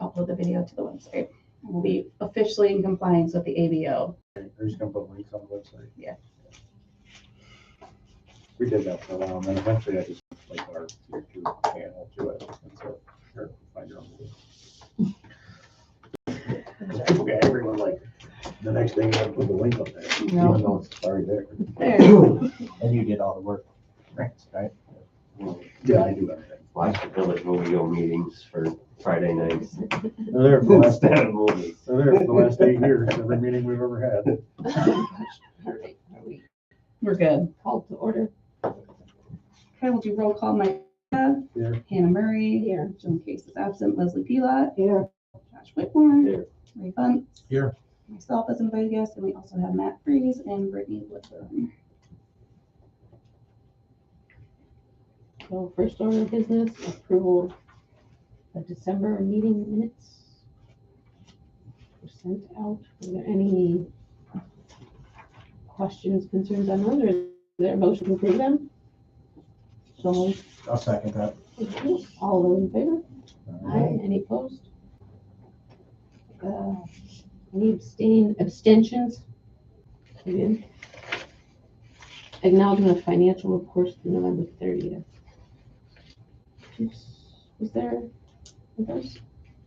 upload the video to the website. We'll be officially in compliance with the ABO. They're just gonna put links on the website. Yeah. We did that for a while, and then eventually I just like our tier 2 channel to it, and so here, find your own video. Because people get angry when like the next day you have to put the link up there, No. even though it's already there. And you did all the work, right? Yeah, I do everything. Watch the village movie meetings for Friday nights They're there for the last, instead of movies. they're there for the last 8 years, every meeting we've ever had. Alright, are we We're good. called to order? Okay, we'll do roll call. Mike, Here. Hannah Murray, Here. Joan Case is absent, Leslie Pilot, Here. Josh Whitmore, Here. Ray Bunce. Here. Myself as invited guest, and we also have Matt Freeze and Brittany Woodburn. So first order of business, approval of December meeting minutes. Were sent out. Are there any questions, concerns on those, or is there a motion to approve them? So moved. I'll second that. Thank you. All those in favor? Aye. Any opposed? Any abstentions? Again. Acknowledgement of financial reports through November 30th. Was there, those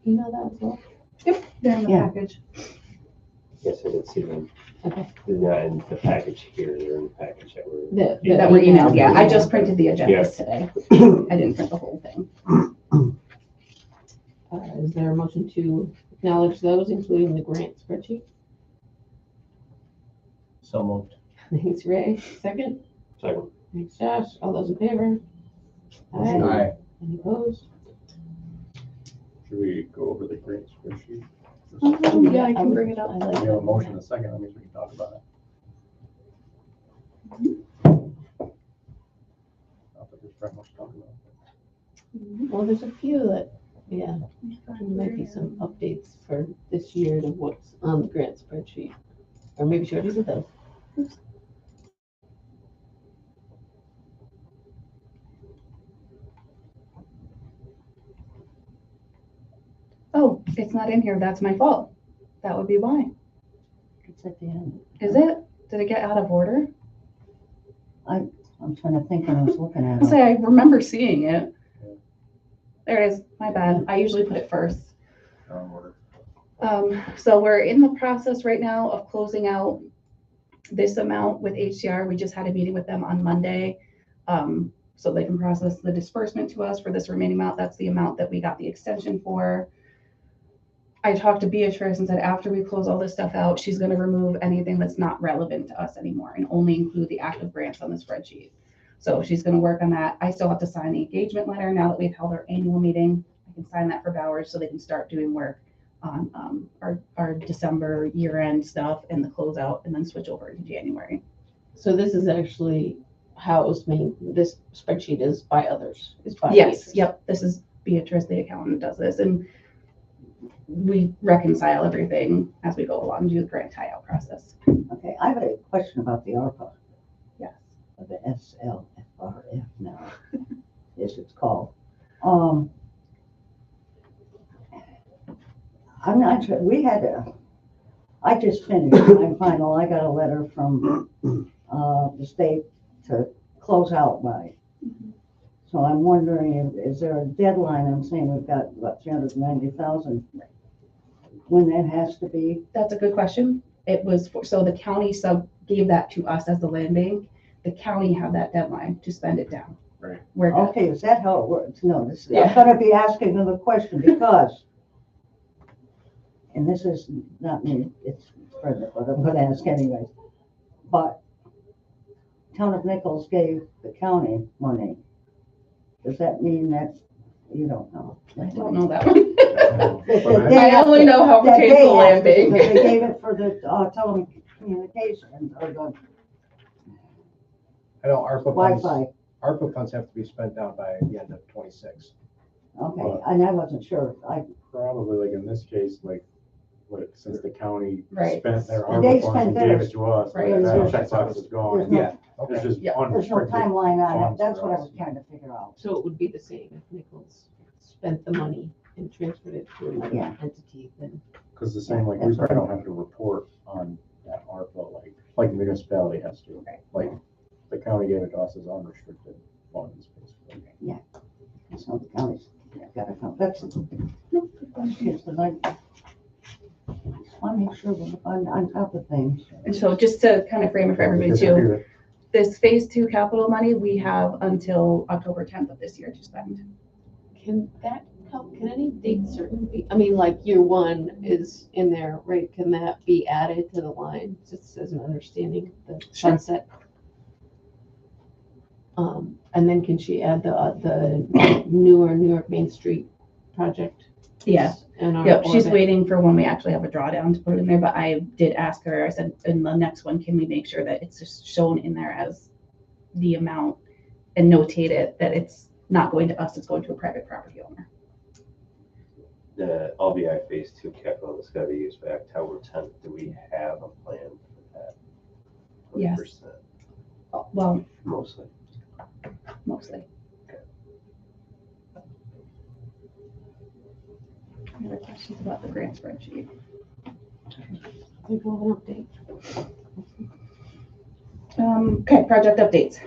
email that as well? Yep, they're in the Yeah. package. Yes, I did see them. Okay. They're not in the package here, they're in the package that were. That were emailed, yeah. I just printed the agendas today. I didn't print the whole thing. Is there a motion to acknowledge those, including the grant spreadsheet? So moved. Thanks, Ray. Second? Second. Thanks, Josh. All those in favor? Aye. Any opposed? Should we go over the grant spreadsheet? Yeah, I can bring it up. I We like have a that. motion in a second, that means we can talk about it. Not that there's very much to talk about. Well, there's a few that, yeah, there might be some updates for this year to what's on the grant spreadsheet. Or maybe she already did those. Oh, it's not in here. That's my fault. That would be why. It's at the end. Is it? Did it get out of order? I'm trying to think when I was looking at I'll it. say I remember seeing it. There it is. My bad. I usually put it first. Order. So we're in the process right now of closing out this amount with HCR. We just had a meeting with them on Monday. So they can process the disbursement to us for this remaining amount. That's the amount that we got the extension for. I talked to Beatrice and said after we close all this stuff out, she's going to remove anything that's not relevant to us anymore and only include the active grants on the spreadsheet. So she's going to work on that. I still have to sign the engagement letter now that we've held our annual meeting. I can sign that for Bowers so they can start doing work on our December year-end stuff and the closeout and then switch over into January. So this is actually housed, this spreadsheet is by others, is by Yes, Beatrice. yep. This is Beatrice, the accountant, does this. And we reconcile everything as we go along, do the grant tie-out process. Okay, I have a question about the ARPA. Yes. Or the SLFRF now, as it's called. I'm not sure, I just finished my final, I got a letter from the state to close out by. So I'm wondering, is there a deadline? I'm saying we've got, what, 390,000? When that has to be? That's a good question. It was, so the county gave that to us as the land bank. The county had that deadline to spend it down. Right. We're good. Okay, is that how it works? No, I'm Yeah. gonna be asking another question because, and this is not me, it's Brenda, but I'm gonna ask anyways. But Town of Nichols gave the county money. Does that mean that, you don't know? I don't know that one. That I only know how it that pertains they to land asked us, bank. but they gave it for the telecommunications or the I know Wi-Fi. ARPA funds have to be spent down by the end of 26. Okay, and I wasn't sure. Probably like in this case, like since the county Right. spent their They ARPA funds spent and gave theirs. it to us, Right. that There's- checkbox is gone. there's no- Yeah, It's okay. just Yeah. There's no unrestricted timeline on it. funds That's for what I us. was trying to figure out. So it would be the same if Nichols spent the money and transferred it to another Yeah. entity, then. Cause the same, like, we probably don't have to report on that ARPA, like the municipality has to. Right. Like, the county gave it to us as unrestricted funds, basically. So the county's gotta come, that's, No, good question. yes, but I want to make sure we're on top of things. And so just to kind of frame it for everybody too, this phase 2 capital money, we have until October 10th of this year to spend. Can that help, can any date certain be, I mean, like year one is in there, right? Can that be added to the line, just as an understanding, the Sure. sunset? And then can she add the newer New York Main Street project? Yeah. And our Yep, she's orbit? waiting for when we actually have a drawdown to put it in there, but I did ask her, I said, in the next one, can we make sure that it's just shown in there as the amount and notate it that it's not going to us, it's going to a private property owner. The LBI Phase 2 capital is gotta be used by October 10th. Do we have a plan for that? Yes. 100%, Well, mostly. mostly. Any other questions about the grant spreadsheet? I think we'll have an update. Okay, project updates.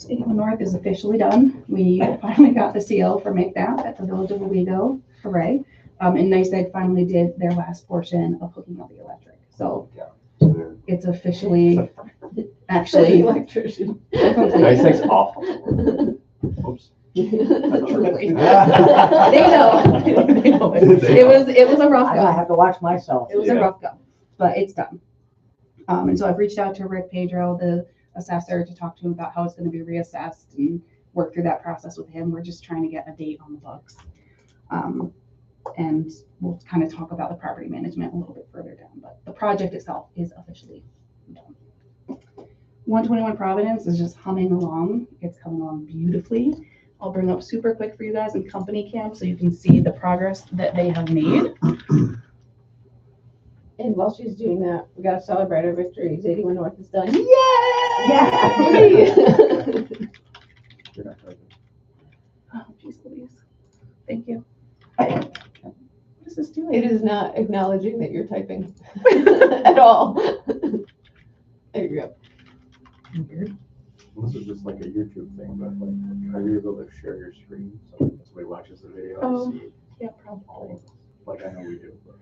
81 North is officially done. We finally got the CO for Make That at the Village of Owego. Hooray. And NICEAG finally did their last portion of hooking up the electric. So So it's officially, actually, Electrician. Nice thing's awful. Oops. truly. They know. They know. It was a rough I go. have to watch myself. It was a Yeah. rough go, but it's done. And so I've reached out to Rick Pedro, the assessor, to talk to him about how it's going to be reassessed and work through that process with him. We're just trying to get a date on the books. And we'll kind of talk about the property management a little bit further down, but the project itself is officially done. 121 Providence is just humming along. It's coming along beautifully. I'll bring up super quick for you guys in company cam so you can see the progress that they have made. And while she's doing that, we gotta celebrate our victories. 81 North is done. Yeah. You're not gonna- Oh, geez Louise. Thank you. What is this doing? It is not acknowledging that you're typing at all. There you go. Weird. This is just like a YouTube thing, but like, are you able to share your screen so that somebody watches the video Oh. and see Yeah, all probably. of this? Like, I know we do, but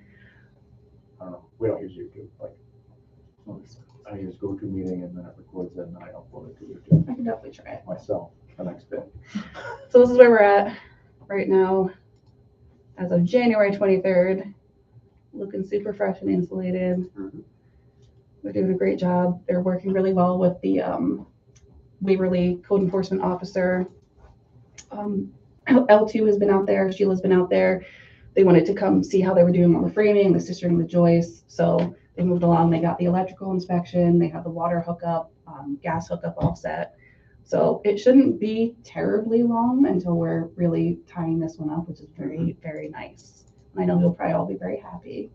I don't know, we don't use YouTube, like, I use GoToMeeting and then it records it and I upload it to YouTube I can definitely try it. myself the next day. So this is where we're at right now, as of January 23rd. Looking super fresh and insulated. Mhm. They're doing a great job. They're working really well with the Waverly Code Enforcement Officer. L2 has been out there, Sheila's been out there. They wanted to come see how they were doing on the framing, the cistern, the joists. So they moved along, they got the electrical inspection, they have the water hookup, gas hookup all set. So it shouldn't be terribly long until we're really tying this one up, which is very, very nice. And I know you'll probably all be very happy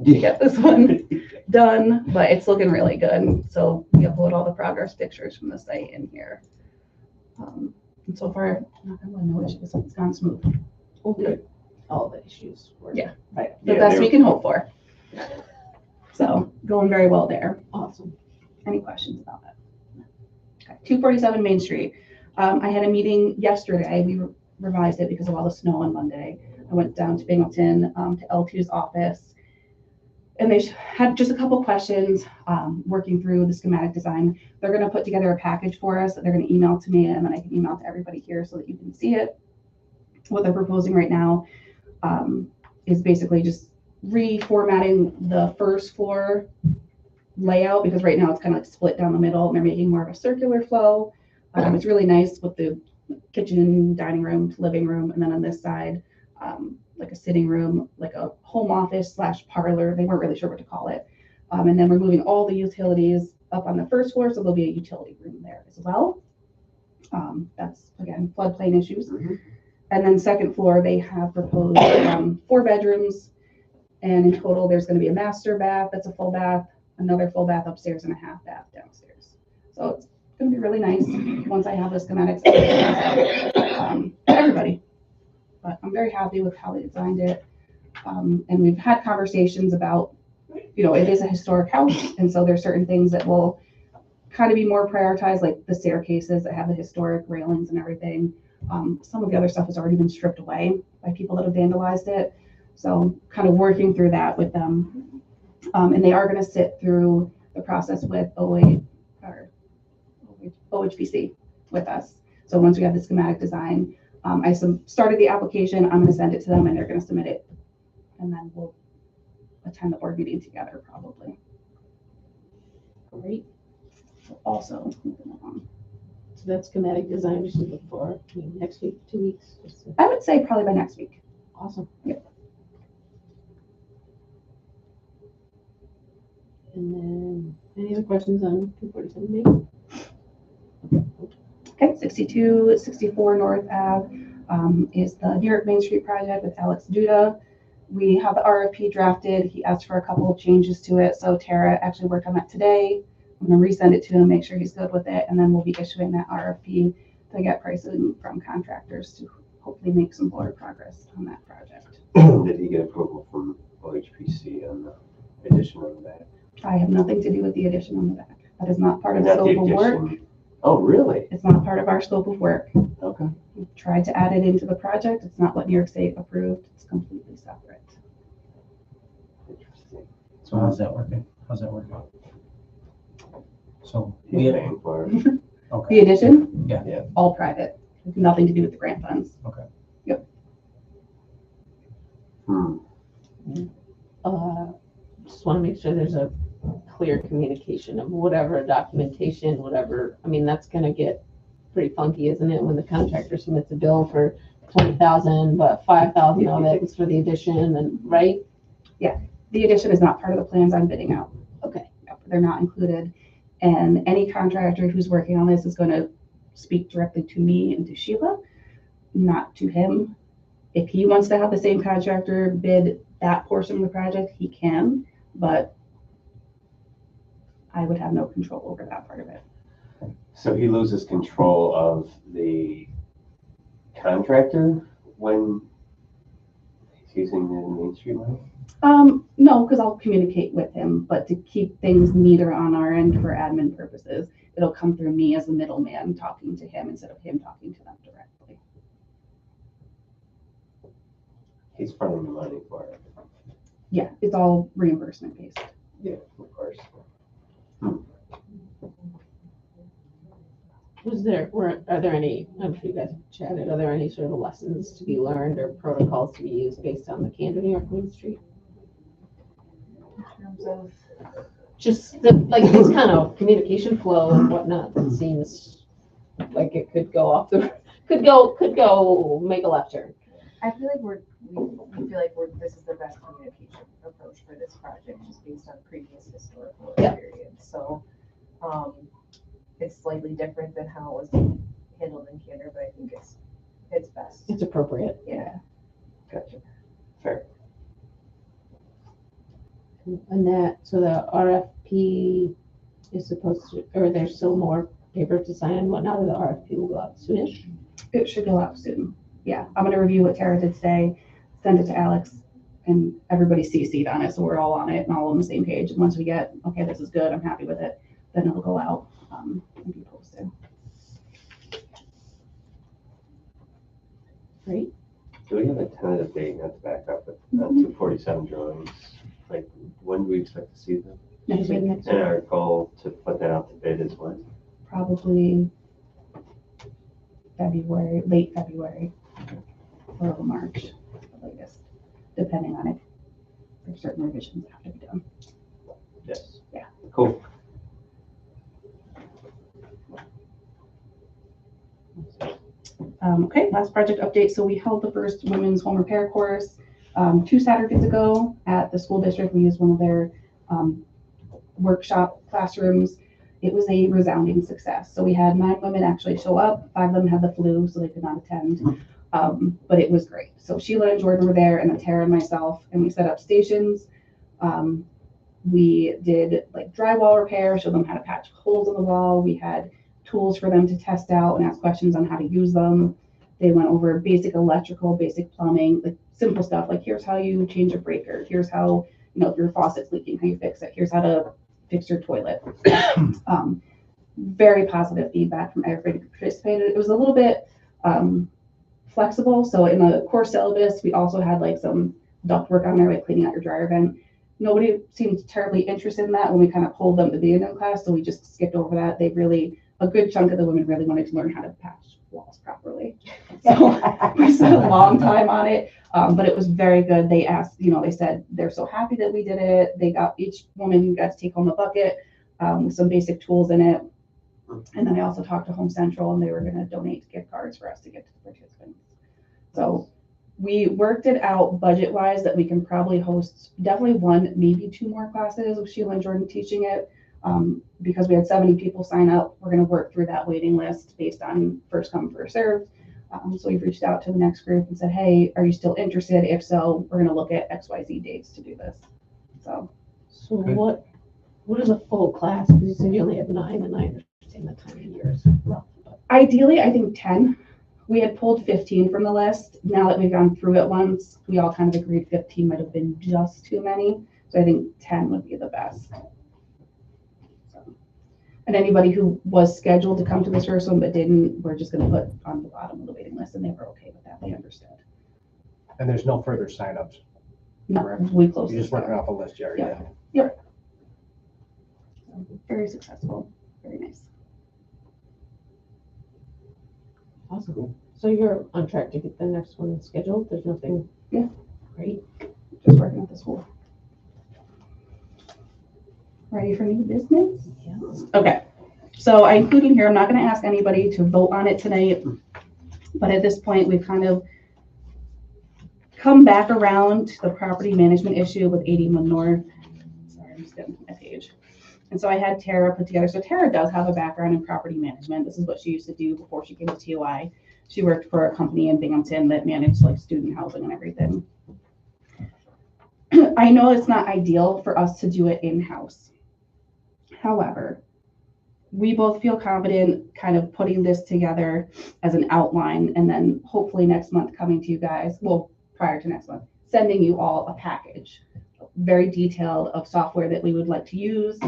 to get this one done, but it's looking really good. So we upload all the progress pictures from the site in here. And so far, not gonna no issues. It's gone smooth. Okay. All the issues were. Yeah. Right. The Yeah, best they we were- can hope for. So going very well there. Awesome. Any questions about that? Okay, 247 Main Street. I had a meeting yesterday. We revised it because of all the snow on Monday. I went down to Binghamton, to L2's office. And they had just a couple questions, working through the schematic design. They're gonna put together a package for us that they're gonna email to me, and then I can email to everybody here so that you can see it. What they're proposing right now is basically just reformatting the first floor layout, because right now it's kind of like split down the middle and they're making more of a circular flow. It's really nice with the kitchen, dining room, living room, and then on this side, like a sitting room, like a home office / parlor. They weren't really sure what to call it. And then we're moving all the utilities up on the first floor, so there'll be a utility room there as well. That's again, floodplain issues. Mhm. And then second floor, they have proposed 4 bedrooms. And in total, there's gonna be a master bath, that's a full bath, another full bath upstairs and a half bath downstairs. So it's gonna be really nice once I have the schematics for everybody. but I'm very happy with how they designed it. And we've had conversations about, it is a historic house, and so there's certain things that will kind of be more prioritized, like the staircases that have the historic railings and everything. Some of the other stuff has already been stripped away by people that have vandalized it. So kind of working through that with them. And they are going to sit through the process with OHPC with us. So once we have the schematic design, I started the application, I'm going to send it to them and they're going to submit it. And then we'll attend the board meeting together probably. Great. Also, moving along. So that's schematic design we should look for next week, 2 weeks. I would say probably by next week. Awesome. Yep. And then, any other questions on 247 Main? Okay, 6264 North Ave is the New York Main Street project with Alex Duda. We have the RFP drafted. He asked for a couple of changes to it. So Tara actually worked on that today. I'm going to resend it to him, make sure he's good with it, and then we'll be issuing that RFP to get pricing from contractors to hopefully make some more progress on that project. Did he get approval from OHPC on the addition of that? I have nothing to do with the addition on the back. That is not part of the Not the scope of work. addition. Oh, really? It's not part of our scope of work. Okay. We tried to add it into the project. It's not what New York State approved. It's completely separate. Interesting. So how's that working? So, He's paying for it. The okay, addition? Yeah. Yeah. All private. Nothing to do with the grant funds. Hmm. Just want to make sure there's a clear communication of whatever documentation, whatever. I mean, that's going to get pretty funky, isn't it? When the contractor submits a bill for 20,000, but 5,000 of it is for the addition, and right? The addition is not part of the plans I'm bidding out. Okay. Yep, they're not included. And any contractor who's working on this is going to speak directly to me and to Sheila, not to him. If he wants to have the same contractor bid that portion of the project, he can, but I would have no control over that part of it. So he loses control of the contractor when he's using the Main Street money? No, because I'll communicate with him, but to keep things neater on our end for admin purposes, it'll come through me as the middleman talking to him instead of him talking to them directly. He's fronting the money for it. Yeah, it's all reimbursement based. Yeah, of course. Are there any, I'm sure you guys have chatted, are there any sort of lessons to be learned or protocols to be used based on the Camden New York Main Street? In terms of Just this kind of communication flow and whatnot that seems like it could go make a left turn. I feel like we feel like this is the best communication approach for this project, just based on previous historical Yeah. periods. So, it's slightly different than how it was handled in Canada, but I think it's best. It's appropriate. Yeah. Gotcha. Fair. And so the RFP is supposed to, or there's still more paper to sign and whatnot, or the RFP will go out soonish? it should go out soon. Yeah, I'm gonna review what Tara did today, send it to Alex, and everybody's CC'd on it, so we're all on it and all on the same page. And once we get, okay, this is good, I'm happy with it, then it'll go out and be posted. Great. Do we have a tentative date, not to back up, but 247 drawings? Like, when do we expect to see them? Next week, Next And our goal to put that out to bid is when? probably February, late February, or March, the latest, depending on if there's certain revisions that have to be done. Yes. Yeah. Cool. Okay, last project update. So we held the first women's home repair course 2 Saturdays ago at the school district. We used one of their workshop classrooms. It was a resounding success. So we had 9 women actually show up. 5 of them had the flu, so they could not attend. But it was great. So Sheila and Jordan were there, and then Tara and myself, and we set up stations. We did like drywall repair, showed them how to patch holes in the wall. We had tools for them to test out and ask questions on how to use them. They went over basic electrical, basic plumbing, like simple stuff, like here's how you change a breaker, here's how, if your faucet's leaking, how you fix it, here's how to fix your toilet. Very positive feedback from everybody who participated. It was a little bit flexible. So in the core syllabus, we also had like some duct work on there, like cleaning out your dryer vent. Nobody seemed terribly interested in that when we kind of pulled them at the beginning of the class, so we just skipped over that. A good chunk of the women really wanted to learn how to patch walls properly. So we spent a long time on it, but it was very good. They asked, they said they're so happy that we did it. Each woman got to take home a bucket with some basic tools in it. And then I also talked to Home Central, and they were going to donate gift cards for us to get to the participants. So we worked it out budget-wise that we can probably host definitely 1, maybe 2 more classes with Sheila and Jordan teaching it. Because we had 70 people sign up, we're going to work through that waiting list based on first come, first served. So we've reached out to the next group and said, hey, are you still interested? If so, we're going to look at XYZ dates to do this. So what is a full class? Because you said you only have 9, and I understand the time of year is rough. Ideally, I think 10. We had pulled 15 from the list. Now that we've gone through it once, we all kind of agreed 15 might have been just too many. So I think 10 would be the best. And anybody who was scheduled to come to this first one but didn't, we're just going to put on the bottom of the waiting list, and they were okay with that. They understood. And there's no further signups. No, Correct. we closed You're this just working down. off a list you already Yeah. have. Yep. Very successful. Very nice. Awesome. So you're on track to get the next one scheduled? There's nothing? Yeah. Great. Just working with the school. Ready for new business? Yeah. Okay. So I included here, I'm not going to ask anybody to vote on it tonight, but at this point, we've kind of come back around to the property management issue with 81 North. Sorry, I'm just getting to my page. And so I had Tara put together. So Tara does have a background in property management. This is what she used to do before she came to TOI. She worked for a company in Binghamton that managed like student housing and everything. I know it's not ideal for us to do it in-house. However, we both feel confident kind of putting this together as an outline, and then hopefully next month coming to you guys, well, prior to next month, sending you all a package, very detailed of software that we would like to use,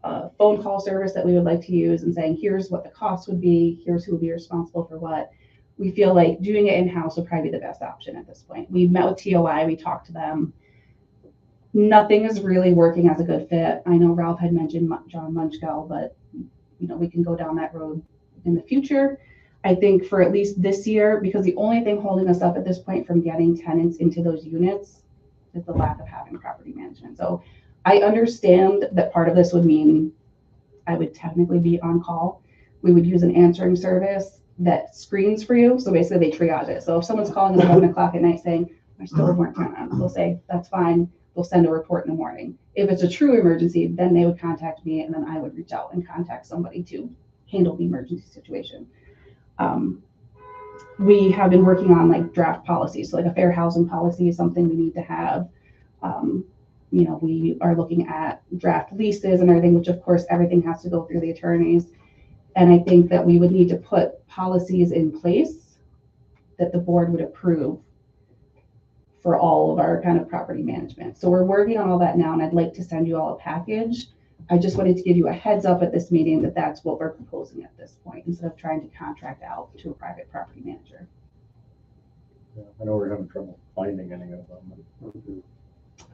a phone call service that we would like to use, and saying, here's what the cost would be, here's who would be responsible for what. We feel like doing it in-house would probably be the best option at this point. We've met with TOI, we talked to them. Nothing is really working as a good fit. I know Ralph had mentioned John Munchko, but we can go down that road in the future. I think for at least this year, because the only thing holding us up at this point from getting tenants into those units is the lack of having property management. So I understand that part of this would mean I would technically be on call. We would use an answering service that screens for you. So basically they triage it. So if someone's calling at 11 o'clock at night saying, my stove weren't turned on, they'll say, that's fine. They'll send a report in the morning. If it's a true emergency, then they would contact me, and then I would reach out and contact somebody to handle the emergency situation. We have been working on like draft policies. So like a fair housing policy is something we need to have. We are looking at draft leases and everything, which of course everything has to go through the attorneys. And I think that we would need to put policies in place that the board would approve for all of our kind of property management. So we're working on all that now, and I'd like to send you all a package. I just wanted to give you a heads up at this meeting that that's what we're proposing at this point, instead of trying to contract out to a private property manager. Yeah, I know we're having trouble finding any of them. I've-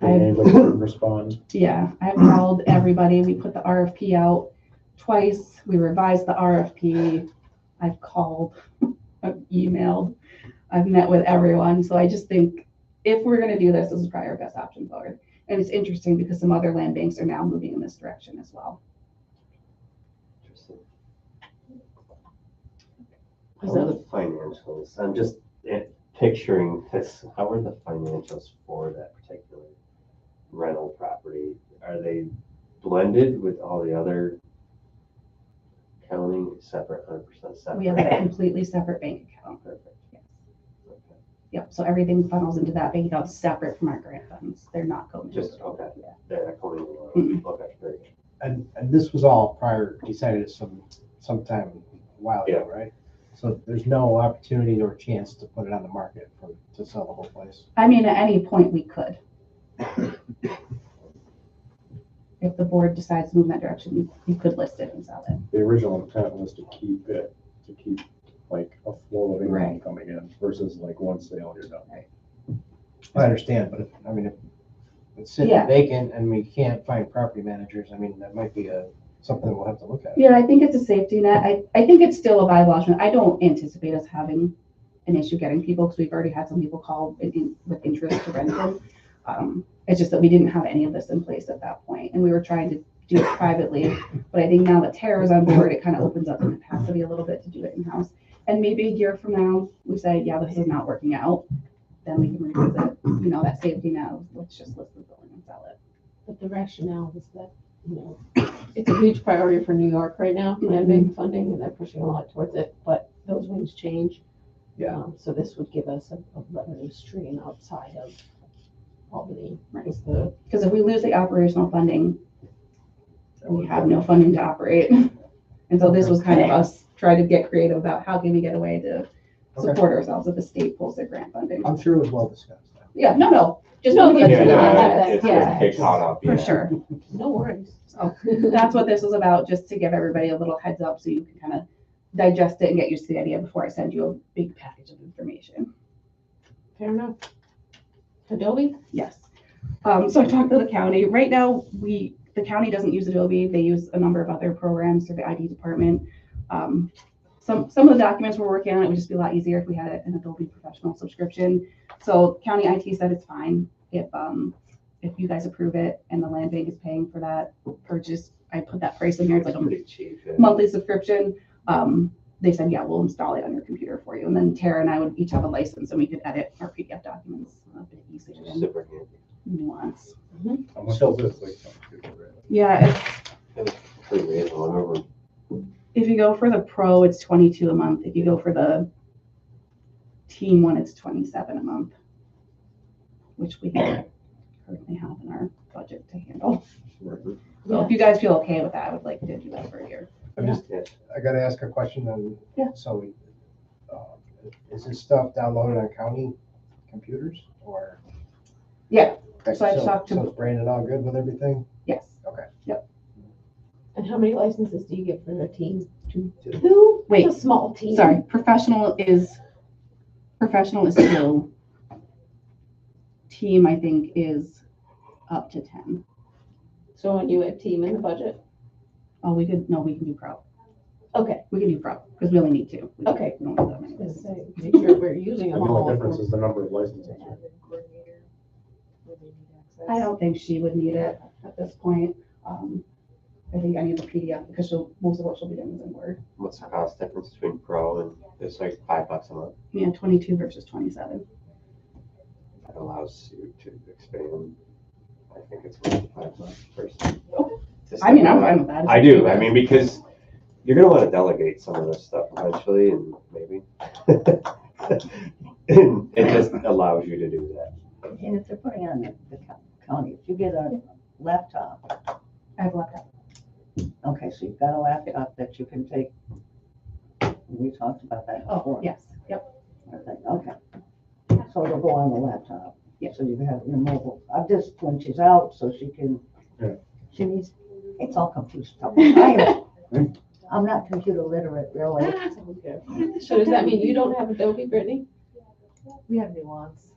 Anybody can respond? Yeah, I've called everybody. We put the RFP out twice. We revised the RFP. I've called, I've emailed, I've met with everyone. So I just think if we're going to do this, this is probably our best option forward. And it's interesting because some other land banks are now moving in this direction as well. Interesting. How are the financials? I'm just picturing this. How are the financials for that particular rental property? Are they blended with all the other accounting, separate, 100% separate? We have a completely separate bank account. Perfect. Yes. Okay. Yep. So everything funnels into that bank account separate from our grant funds. They're not going. Just, okay. Yeah. They're not going Mm-mm. Okay, very good. And this was all prior, decided sometime a while ago, right? So there's no opportunity or chance to put it on the market to sell the whole place. I mean, at any point we could. If the board decides to move in that direction, you could list it and sell it. The original intent was to keep like a flow of income Right. coming in versus like one sale, you're done. I understand, but if it's sitting Yeah. vacant and we can't find property managers, I mean, that might be something we'll have to look at. Yeah, I think it's a safety net. I think it's still a viable option. I don't anticipate us having an issue getting people because we've already had some people call with interest to rent it. It's just that we didn't have any of this in place at that point, and we were trying to do it privately. But I think now that Tara's on board, it kind of opens up the capacity a little bit to do it in-house. And maybe a year from now, we say, yeah, this is not working out. Then we can revisit, that safety net. Let's just list the building and sell it. But the rationale is that, it's a huge priority for New York right now, land bank funding, and they're pushing a lot towards it, but those things change. Yeah. So this would give us a revenue stream outside of Albany. Right. Because Because if we lose the operational funding, we have no funding to operate. And so this was kind of us trying to get creative about how can we get a way to support ourselves if the state pulls their grant funding. I'm sure it was well discussed. Yeah, no, just. No, wanted to yeah, get to yeah, that. it's Yeah, get caught up, for yeah. sure. no worries. So that's what this was about, just to give everybody a little heads up so you can kind of digest it and get used to the idea before I send you a big package of information. Fair enough. Adobe? Yes. So I talked to the county. Right now, the county doesn't use Adobe. They use a number of other programs through the ID department. Some of the documents we're working on, it would just be a lot easier if we had an Adobe professional subscription. So county IT said it's fine if you guys approve it and the land bank is paying for that purchase. I put that price in here. It's like a Pretty cheap. Yeah. monthly subscription. They said, yeah, we'll install it on your computer for you. And then Tara and I would each have a license and we could edit our PDF documents a bit easier than Super handy. nuance. How much is this? Like, Yeah, Pretty reasonable. I remember if you go for the pro, it's 22 a month. If you go for the team one, it's 27 a month, which we currently have in our budget to handle. So if you guys feel okay with that, I would like to do that for a year. I gotta ask a question on. Yeah. So, is this stuff downloaded on county computers or? Yeah. So I talked to- So is Brandon all good with everything? Yes. Okay. Yep. And how many licenses do you get for a team? Two. Wait, It's a small team. sorry. Professional is 2. Team, I think, is up to 10. So when you have team in the budget? Oh, we can do pro. Okay. We can do pro because we only need 2. Okay. We don't need that many I was licenses. gonna say, make sure we're using The them all. only difference is the number of licenses. Coordinator, would they need access? I don't think she would need it at this point. I think I need the PDF because most of what she'll be doing is in Word. What's the cost difference between pro and it's like $5 a month? Yeah, 22 versus 27. That allows you to expand. I think it's worth $5 personally. I mean, I'm fine with that. I do. I mean, because you're gonna want to delegate some of this stuff eventually, and maybe and it just allows you to do that. And if they're putting on the county, if you get a laptop, I have a laptop. okay, so you've got a laptop that you can take. We talked about that Oh, before. yes. Yep. Okay. So it'll go on the laptop. Yep. So you can have your mobile, just when she's out, so she can, Yeah. she needs, it's all confused stuff. I'm not computer literate, really. So does that mean you don't have Adobe, Brittany? We have nuance.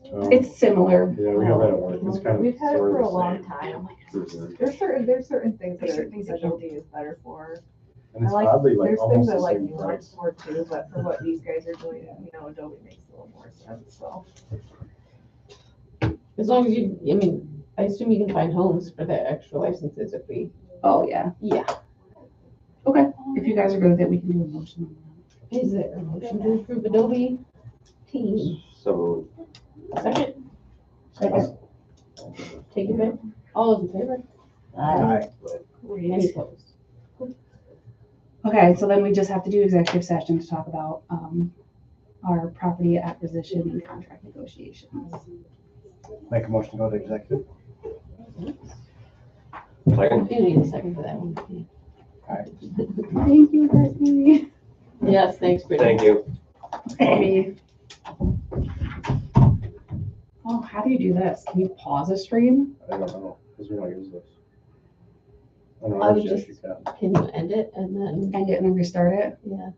It's similar. Yeah, we have that at work. It's kind of. We've had it sort of for a the long same. time. Mhm. There's certain things There's that certain things that Adobe is better for. And it's I like, oddly like there's almost things I the like same nuance price. for too, but for what these guys are doing, Adobe makes a little more sense, so. As long as you, I mean, I assume you can find homes for the extra licenses if we, Oh, yeah. yeah. Okay. If you guys are good with it, we can do a motion on that. Is there a motion to approve Adobe team? So Second, Second. take it back. All those in favor? I- Any opposed? Okay, so then we just have to do executive session to talk about our property acquisition and contract negotiations. Make a motion to go to executive. second. You need a second for that one. Thank you, Brittany. Yes, thanks, Brittany. Thank you. Maybe. Oh, how do you do this? Can you pause a stream? I don't know, because we don't use this. I don't I know, would yes, just- you can. Can you end it and then, End it and then restart it? yeah,